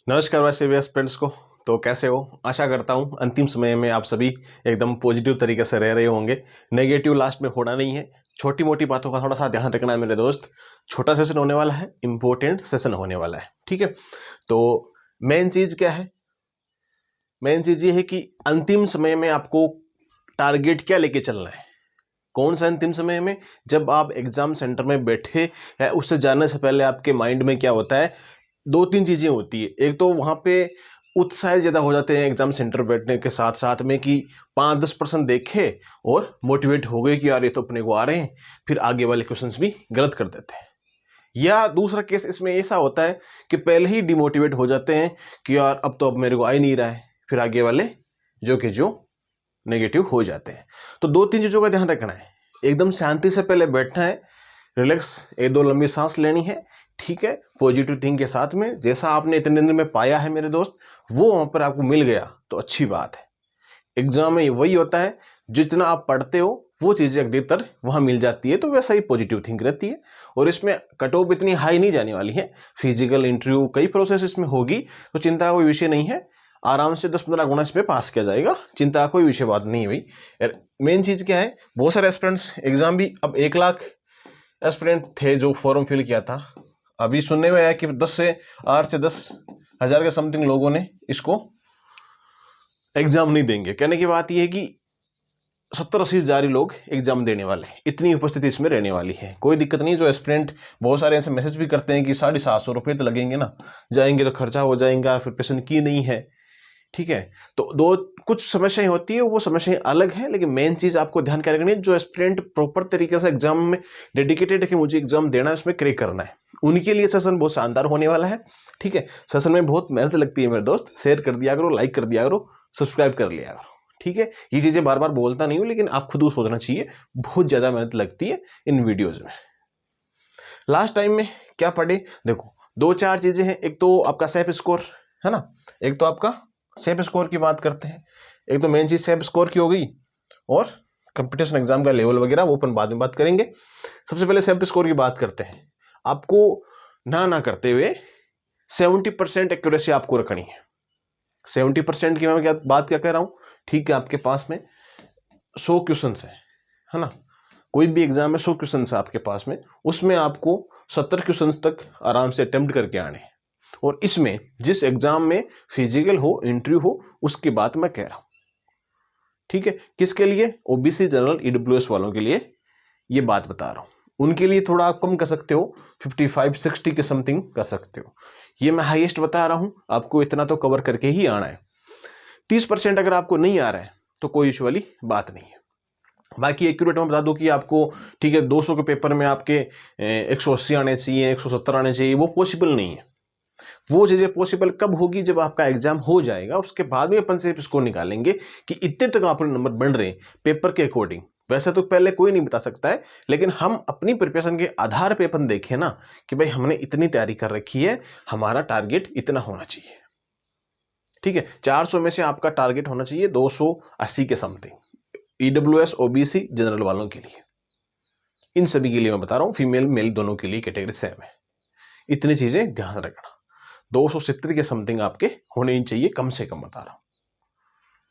नमस्कार वैसे भी फ्रेंड्स को। तो कैसे हो? आशा करता हूँ अंतिम समय में आप सभी एकदम पॉजिटिव तरीके से रह रहे होंगे। नेगेटिव लास्ट में होना नहीं है। छोटी मोटी बातों का थोड़ा सा ध्यान रखना है मेरे दोस्त। छोटा सेशन होने वाला है, इंपॉर्टेंट सेशन होने वाला है, ठीक है। तो मेन चीज़ क्या है? मेन चीज़ ये है कि अंतिम समय में आपको टारगेट क्या लेके चलना है। कौन सा अंतिम समय में? जब आप एग्जाम सेंटर में बैठे हैं, उससे जाने से पहले आपके माइंड में क्या होता है? दो तीन चीज़ें होती है। एक तो वहाँ पे उत्साह ज़्यादा हो जाते हैं एग्जाम सेंटर बैठने के साथ साथ में कि 5-10% देखे और मोटिवेट हो गए कि यार ये तो अपने को आ रहे हैं, फिर आगे वाले क्वेश्चंस भी गलत कर देते हैं। या दूसरा केस इसमें ऐसा होता है कि पहले ही डिमोटिवेट हो जाते हैं कि यार अब मेरे को आ ही नहीं रहा है, फिर आगे वाले जो नेगेटिव हो जाते हैं। तो दो तीन चीज़ों का ध्यान रखना है। एकदम शांति से पहले बैठना है, रिलैक्स, एक दो लंबी सांस लेनी है, ठीक है। पॉजिटिव थिंक के साथ में जैसा आपने इतने दिन में पाया है मेरे दोस्त, वो वहाँ पर आपको मिल गया तो अच्छी बात है। एग्जाम में वही होता है, जितना आप पढ़ते हो वो चीज़ें अधिकतर वहाँ मिल जाती है, तो वैसा ही पॉजिटिव थिंक रहती है। और इसमें कट ऑफ इतनी हाई नहीं जाने वाली है। फिजिकल इंटरव्यू कई प्रोसेस इसमें होगी, तो चिंता का कोई विषय नहीं है। आराम से 10-15 गुना इसमें पास किया जाएगा, चिंता का कोई विषय बात नहीं हुई। मेन चीज़ क्या है, बहुत सारे एस्पिरेंट्स एग्जाम भी, अब 1 लाख एस्पिरेंट थे जो फॉर्म फिल किया था। अभी सुनने में आया कि 8 से 10 हज़ार के समथिंग लोगों ने इसको एग्जाम नहीं देंगे। कहने की बात यह है कि 70-80 हज़ार लोग एग्जाम देने वाले हैं, इतनी उपस्थिति इसमें रहने वाली है। कोई दिक्कत नहीं। जो एस्पिरेंट बहुत सारे ऐसे मैसेज भी करते हैं कि 750 रुपये तो लगेंगे ना, जाएंगे तो खर्चा हो जाएगा, फिर पेशेंट की नहीं है, ठीक है। तो दो कुछ समस्याएं होती है, वो समस्याएं अलग है, लेकिन मेन चीज आपको ध्यान क्या रखनी है, जो एस्पिरेंट प्रॉपर तरीके से एग्जाम में डेडिकेटेड है कि मुझे एग्जाम देना है, उसमें क्रैक करना है, उनके लिए सेशन बहुत शानदार होने वाला है, ठीक है। सेशन में बहुत मेहनत लगती है मेरे दोस्त। शेयर कर दिया करो, लाइक कर दिया करो, सब्सक्राइब कर लिया करो, ठीक है। ये चीजें बार बार बोलता नहीं हूँ, लेकिन आप खुद सोचना चाहिए, बहुत ज्यादा मेहनत लगती है इन वीडियोज में। लास्ट टाइम में क्या पढ़े देखो, 2-4 चीजें हैं। एक तो आपका सेफ स्कोर है ना, एक तो आपका सेफ स्कोर की बात करते हैं। एक तो मेन चीज सेफ स्कोर की हो गई, और कंपटीशन एग्जाम का लेवल वगैरह वो अपन बाद में बात करेंगे। सबसे पहले सेफ स्कोर की बात करते हैं। आपको ना करते हुए 70% एक्यूरेसी आपको रखनी है। 70% की मैं क्या कह रहा हूं, ठीक है। आपके पास में 100 क्वेश्चन है ना, कोई भी एग्जाम में 100 क्वेश्चन है आपके पास में, उसमें आपको 70 क्वेश्चन तक आराम से अटेम्प्ट करके आने हैं। और इसमें जिस एग्जाम में फिजिकल हो, इंटरव्यू हो, उसकी बात मैं कह रहा हूं, ठीक है। किसके लिए? ओबीसी, जनरल, ईडब्ल्यूएस वालों के लिए ये बात बता रहा हूं। उनके लिए थोड़ा आप कम कर सकते हो, 55-60 के समथिंग कर सकते हो। ये मैं हाईएस्ट बता रहा हूं, आपको इतना तो कवर करके ही आना है। 30% अगर आपको नहीं आ रहा है तो कोई इशू वाली बात नहीं है। बाकी एक्यूरेट में बता दूं कि आपको, ठीक है, 200 के पेपर में आपके 180 आने चाहिए, 170 आने चाहिए, वो पॉसिबल नहीं है। वो चीजें पॉसिबल कब होगी? जब आपका एग्जाम हो जाएगा, उसके बाद में अपन से स्कोर निकालेंगे कि इतने तक आपके नंबर बन रहे हैं पेपर के अकॉर्डिंग। वैसे तो पहले कोई नहीं बता सकता है, लेकिन हम अपनी प्रिपरेशन के आधार पे अपन देखें ना कि भाई हमने इतनी तैयारी कर रखी है, हमारा टारगेट इतना होना चाहिए, ठीक है। 400 में से आपका टारगेट होना चाहिए 280 के समथिंग, ईडब्ल्यूएस, ओबीसी, जनरल वालों के लिए। इन सभी के लिए मैं बता रहा हूं, फीमेल मेल दोनों के लिए कैटेगरी सेम है। इतनी चीजें ध्यान रखना। 270 के समथिंग आपके होने ही चाहिए, कम से कम बता रहा हूं।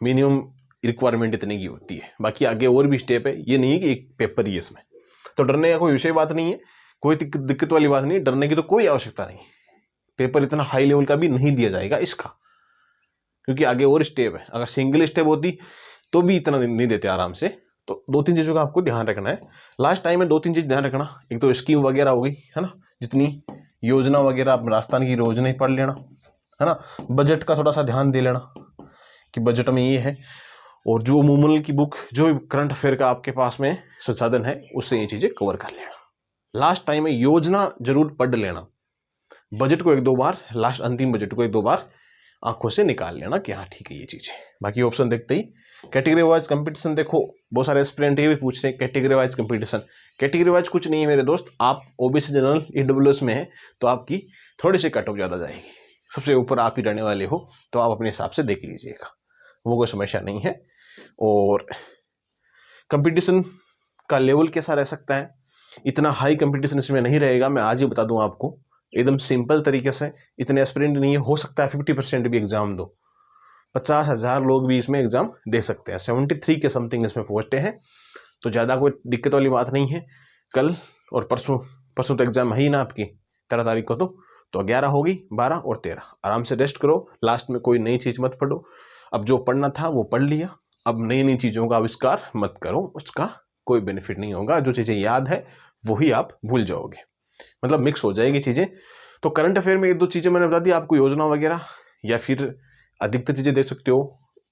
मिनिमम रिक्वायरमेंट इतने की होती है। बाकी आगे और भी स्टेप है, ये नहीं है कि एक पेपर ही है इसमें। तो डरने का कोई विषय बात नहीं है, कोई दिक्कत वाली बात नहीं है, डरने की तो कोई आवश्यकता नहीं। पेपर इतना हाई लेवल का भी नहीं दिया जाएगा इसका, क्योंकि आगे और स्टेप है। अगर सिंगल स्टेप होती तो भी इतना नहीं देते आराम से। तो दो तीन चीजों का आपको ध्यान रखना है। लास्ट टाइम में दो तीन चीज ध्यान रखना। एक तो स्कीम वगैरह हो गई है ना, जितनी योजना वगैरह, आप राजस्थान की योजना ही पढ़ लेना, है ना। बजट का थोड़ा सा ध्यान दे लेना कि बजट में ये है, और जो मूमल की बुक, जो करंट अफेयर का आपके पास में संसाधन है, उससे ये चीजें कवर कर लेना। लास्ट टाइम में योजना जरूर पढ़ लेना। बजट को 1-2 बार, लास्ट अंतिम बजट को 1-2 बार आंखों से निकाल लेना कि हाँ ठीक है ये चीज है। बाकी ऑप्शन देखते ही कैटेगरी वाइज कंपटीशन देखो, बहुत सारे एस्पिरेंट ये भी पूछ रहे हैं category wise competition. Category wise कुछ नहीं है मेरे दोस्त। आप ओबीसी, जनरल, ईडब्ल्यूएस में है तो आपकी थोड़ी सी कट ऑफ ज्यादा जाएगी। सबसे ऊपर आप ही रहने वाले हो, तो आप अपने हिसाब से देख लीजिएगा, वो कोई समस्या नहीं है। और कंपटीशन का लेवल कैसा रह सकता है? इतना हाई कंपटीशन इसमें नहीं रहेगा, मैं आज ही बता दूं आपको, एकदम सिंपल तरीके से, इतने एस्पिरेंट नहीं है, हो सकता है 50% भी एग्जाम दो, 50,000 लोग भी इसमें एग्जाम दे सकते हैं। 73 के समथिंग इसमें पहुंचते हैं, तो ज़्यादा कोई दिक्कत वाली बात नहीं है। कल और परसों तो एग्जाम है ही ना आपकी, 13 तारीख को तो 11 होगी, 12 और 13, आराम से रेस्ट करो, लास्ट में कोई नई चीज़ मत पढ़ो। अब जो पढ़ना था वो पढ़ लिया, अब नई नई चीज़ों का आविष्कार मत करो, उसका कोई बेनिफिट नहीं होगा। जो चीज़ें याद है वही आप भूल जाओगे, मतलब मिक्स हो जाएगी चीज़ें। तो करंट अफेयर में 1-2 चीज़ें मैंने बता दी आपको, योजना वगैरह, या फिर अधिकतर चीज़ें देख सकते हो,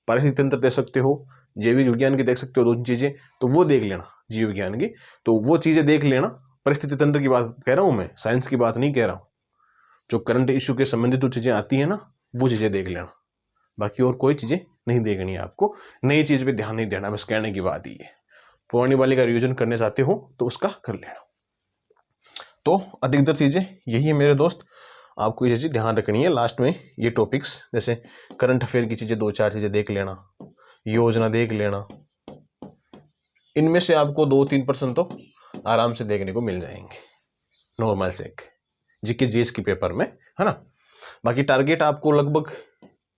परिस्थिति तंत्र देख सकते हो, जैविक विज्ञान की देख सकते हो 2 चीज़ें, तो वो देख लेना, जीव विज्ञान की तो वो चीज़ें देख लेना। परिस्थिति तंत्र की बात कह रहा हूँ मैं, साइंस की बात नहीं कह रहा हूँ। जो करंट इशू के संबंधित जो चीज़ें आती हैं ना, वो चीज़ें देख लेना, बाकी और कोई चीज़ें नहीं देखनी है आपको, नई चीज़ पे ध्यान नहीं देना, बस कहने की बात ही है। पुरानी वाली का रिविजन करने चाहते हो तो उसका कर लेना। तो अधिकतर चीज़ें यही है मेरे दोस्त, आपको ये चीज़ ध्यान रखनी है। लास्ट में ये टॉपिक्स जैसे करंट अफेयर की चीज़ें 2-4 चीज़ें देख लेना, योजना देख लेना, इनमें से आपको 2-3% तो आराम से देखने को मिल जाएंगे नॉर्मल से एक जीके जीएस की पेपर में, है ना। बाकी टारगेट आपको लगभग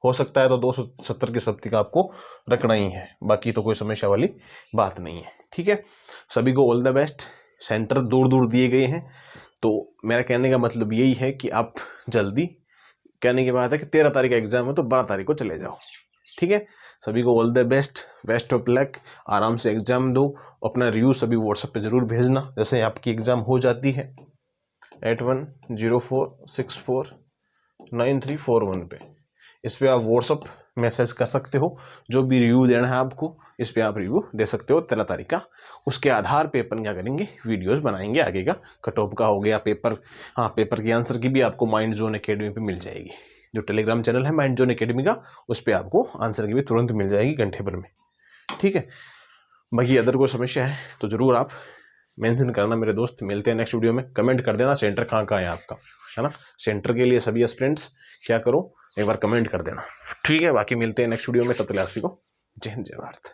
हो सकता है तो 270 के सब्ती का आपको रखना ही है, बाकी तो कोई समस्या वाली बात नहीं है, ठीक है। सभी को ऑल द बेस्ट। सेंटर दूर दूर दिए गए हैं, तो मेरा कहने का मतलब यही है कि आप जल्दी, कहने की बात है कि 13 तारीख का एग्जाम है तो 12 तारीख को चले जाओ, ठीक है। सभी को all the best, best of luck, आराम से एग्जाम दो। अपना रिव्यू सभी व्हाट्सएप पे जरूर भेजना, जैसे आपकी एग्जाम हो जाती है 8104649341 पे, इस पे आप व्हाट्सअप मैसेज कर सकते हो, जो भी रिव्यू देना है आपको इस पे आप रिव्यू दे सकते हो 13 तारीख का। उसके आधार पे अपन क्या करेंगे, वीडियोस बनाएंगे आगे का, कट ऑफ का हो गया, पेपर, हाँ पेपर के आंसर की भी आपको माइंड जोन एकेडमी पे मिल जाएगी, जो टेलीग्राम चैनल है माइंड जोन एकेडमी का, उस पर आपको आंसर की भी तुरंत मिल जाएगी घंटे भर में, ठीक है। बाकी अदर कोई समस्या है तो जरूर आप मेंशन करना मेरे दोस्त। मिलते हैं नेक्स्ट वीडियो में, कमेंट कर देना सेंटर कहाँ है आपका, है ना। सेंटर के लिए सभी एस्पिरेंट्स क्या करो, एक बार कमेंट कर देना, ठीक है। बाकी मिलते हैं नेक्स्ट वीडियो में, तब तक आप सभी को जय हिंद जय भारत।